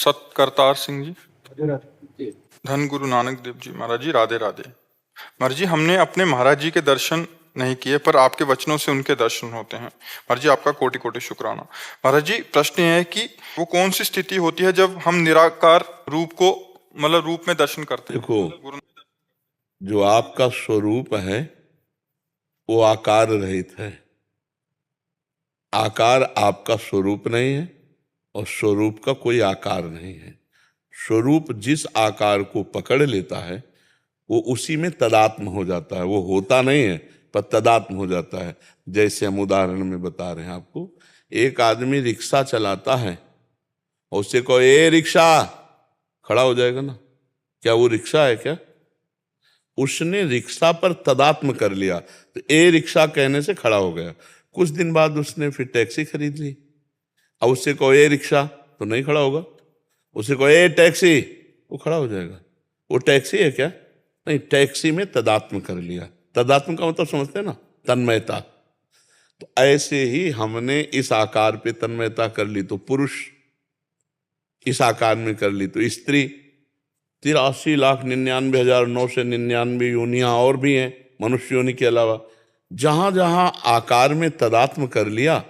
सत करतार सिंह जी। धन गुरु नानक देव जी महाराज जी, राधे राधे। महाराज जी, हमने अपने महाराज जी के दर्शन नहीं किए, पर आपके वचनों से उनके दर्शन होते हैं। महाराज जी, आपका कोटि कोटि शुक्राना। महाराज जी, प्रश्न ये है कि वो कौन सी स्थिति होती है जब हम निराकार रूप को मतलब रूप में दर्शन करते हैं? देखो, जो आपका स्वरूप है वो आकार रहित है। आकार आपका स्वरूप नहीं है और स्वरूप का कोई आकार नहीं है। स्वरूप जिस आकार को पकड़ लेता है वो उसी में तदात्म हो जाता है। वो होता नहीं है पर तदात्म हो जाता है। जैसे हम उदाहरण में बता रहे हैं आपको, एक आदमी रिक्शा चलाता है और उससे कहो ए रिक्शा, खड़ा हो जाएगा ना? क्या वो रिक्शा है क्या? उसने रिक्शा पर तदात्म कर लिया, तो ए रिक्शा कहने से खड़ा हो गया। कुछ दिन बाद उसने फिर टैक्सी खरीद ली। अब उससे कहो ए रिक्शा, तो नहीं खड़ा होगा। उससे कहो ए टैक्सी, वो खड़ा हो जाएगा। वो टैक्सी है क्या? नहीं, टैक्सी में तदात्म कर लिया। तदात्म का मतलब समझते हैं ना, तन्मयता। तो ऐसे ही हमने इस आकार पे तन्मयता कर ली तो पुरुष, इस आकार में कर ली तो स्त्री। 83,99,999 योनियां और भी हैं मनुष्य योनि के अलावा। जहां जहां आकार में तदात्म कर लिया,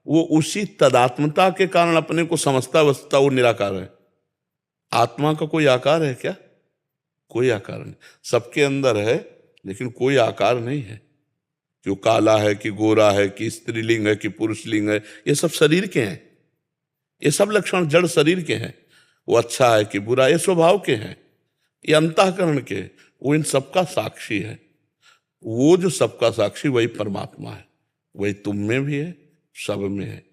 वो उसी तदात्मता के कारण अपने को समझता वस्तुता वो निराकार है। आत्मा का कोई आकार है क्या? कोई आकार नहीं। सबके अंदर है लेकिन कोई आकार नहीं है। जो काला है कि गोरा है कि स्त्रीलिंग है कि पुरुषलिंग है, ये सब शरीर के हैं। ये सब लक्षण जड़ शरीर के हैं। वो अच्छा है कि बुरा, ये स्वभाव के हैं, ये अंतःकरण के। वो इन सबका साक्षी है। वो जो सबका साक्षी वही परमात्मा है। वही तुम में भी है, सब में है।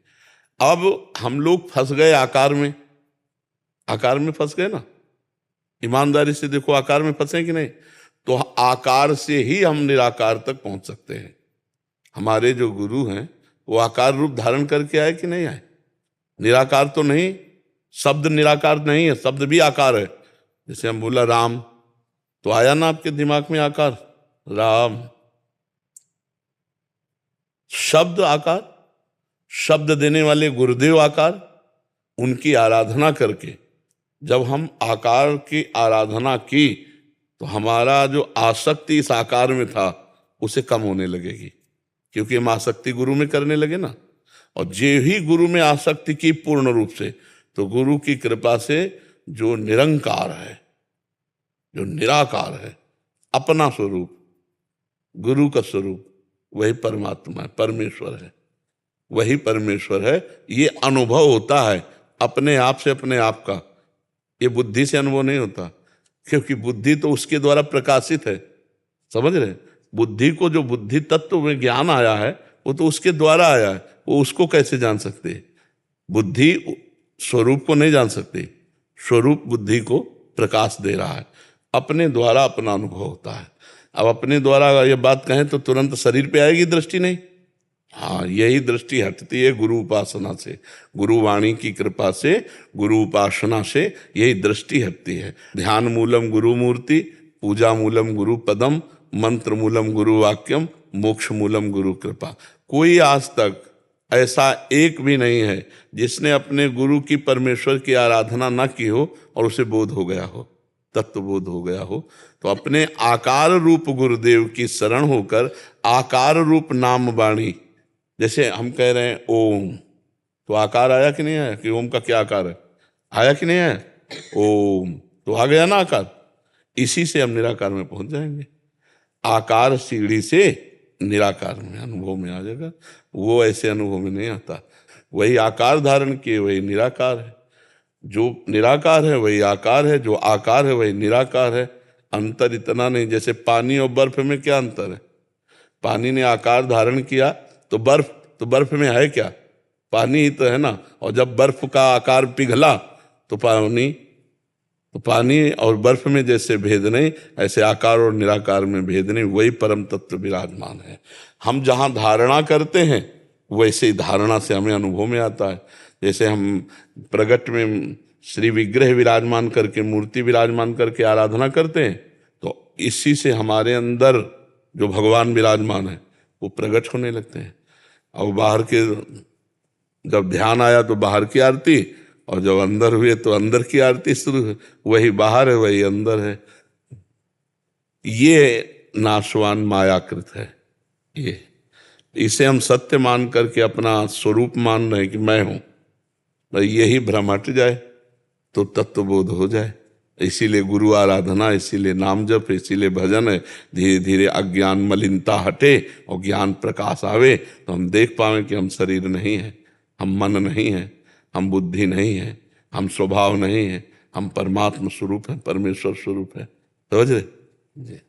अब हम लोग फंस गए आकार में। आकार में फंस गए ना, ईमानदारी से देखो, आकार में फंसे कि नहीं? तो आकार से ही हम निराकार तक पहुंच सकते हैं। हमारे जो गुरु हैं वो आकार रूप धारण करके आए कि नहीं आए? निराकार तो नहीं, शब्द निराकार नहीं है, शब्द भी आकार है। जैसे हम बोला राम, तो आया ना आपके दिमाग में आकार, राम। शब्द आकार, शब्द देने वाले गुरुदेव आकार। उनकी आराधना करके जब हम आकार की आराधना की तो हमारा जो आसक्ति इस आकार में था उसे कम होने लगेगी, क्योंकि हम आसक्ति गुरु में करने लगे ना। और जे ही गुरु में आसक्ति की पूर्ण रूप से, तो गुरु की कृपा से जो निरंकार है, जो निराकार है, अपना स्वरूप, गुरु का स्वरूप, वही परमात्मा है, परमेश्वर है। वही परमेश्वर है। ये अनुभव होता है अपने आप से, अपने आप का। ये बुद्धि से अनुभव नहीं होता, क्योंकि बुद्धि तो उसके द्वारा प्रकाशित है। समझ रहे? बुद्धि को जो बुद्धि तत्व में ज्ञान आया है वो तो उसके द्वारा आया है। वो उसको कैसे जान सकते? बुद्धि स्वरूप को नहीं जान सकती। स्वरूप बुद्धि को प्रकाश दे रहा है। अपने द्वारा अपना अनुभव होता है। अब अपने द्वारा ये बात कहें तो तुरंत शरीर पे आएगी दृष्टि? नहीं। हाँ, यही दृष्टि हटती है गुरु उपासना से, गुरु वाणी की कृपा से, गुरु उपासना से यही दृष्टि हटती है। ध्यान मूलम गुरु मूर्ति, पूजा मूलम गुरु पदम, मंत्र मूलम गुरु वाक्यम, मोक्ष मूलम गुरु कृपा। कोई आज तक ऐसा एक भी नहीं है जिसने अपने गुरु की, परमेश्वर की आराधना न की हो और उसे बोध हो गया हो, तत्व बोध हो गया हो। तो अपने आकार रूप गुरुदेव की शरण होकर आकार रूप नाम वाणी, जैसे हम कह रहे हैं ओम, तो आकार आया कि नहीं आया? कि ओम का क्या आकार है? आया कि नहीं आया? ओम, तो आ गया ना आकार। इसी से हम निराकार में पहुंच जाएंगे। आकार सीढ़ी से निराकार में अनुभव में आ जाएगा। वो ऐसे अनुभव में नहीं आता। वही आकार धारण किए वही निराकार है। जो निराकार है वही आकार है, जो आकार है वही निराकार है। अंतर इतना नहीं। जैसे पानी और बर्फ में क्या अंतर है? पानी ने आकार धारण किया तो बर्फ में है क्या? पानी ही तो है ना। और जब बर्फ का आकार पिघला तो पानी और बर्फ में जैसे भेद नहीं, ऐसे आकार और निराकार में भेद नहीं। वही परम तत्व विराजमान है। हम जहाँ धारणा करते हैं वैसे ही धारणा से हमें अनुभव में आता है। जैसे हम प्रगट में श्री विग्रह विराजमान करके, मूर्ति विराजमान करके आराधना करते हैं, तो इसी से हमारे अंदर जो भगवान विराजमान है वो प्रकट होने लगते हैं। और बाहर के, जब ध्यान आया तो बाहर की आरती, और जब अंदर हुए तो अंदर की आरती शुरू है, वही बाहर है वही अंदर है। ये नाशवान मायाकृत है। ये इसे हम सत्य मान करके अपना स्वरूप मान रहे हैं कि मैं हूं, भाई यही भ्रम हट जाए तो तत्वबोध हो जाए। इसीलिए गुरु आराधना, इसीलिए नाम जप, इसीलिए भजन है। धीरे धीरे अज्ञान मलिनता हटे और ज्ञान प्रकाश आवे तो हम देख पावे कि हम शरीर नहीं है, हम मन नहीं है, हम बुद्धि नहीं है, हम स्वभाव नहीं है, हम परमात्मा स्वरूप है, परमेश्वर स्वरूप है। समझ रहे जी।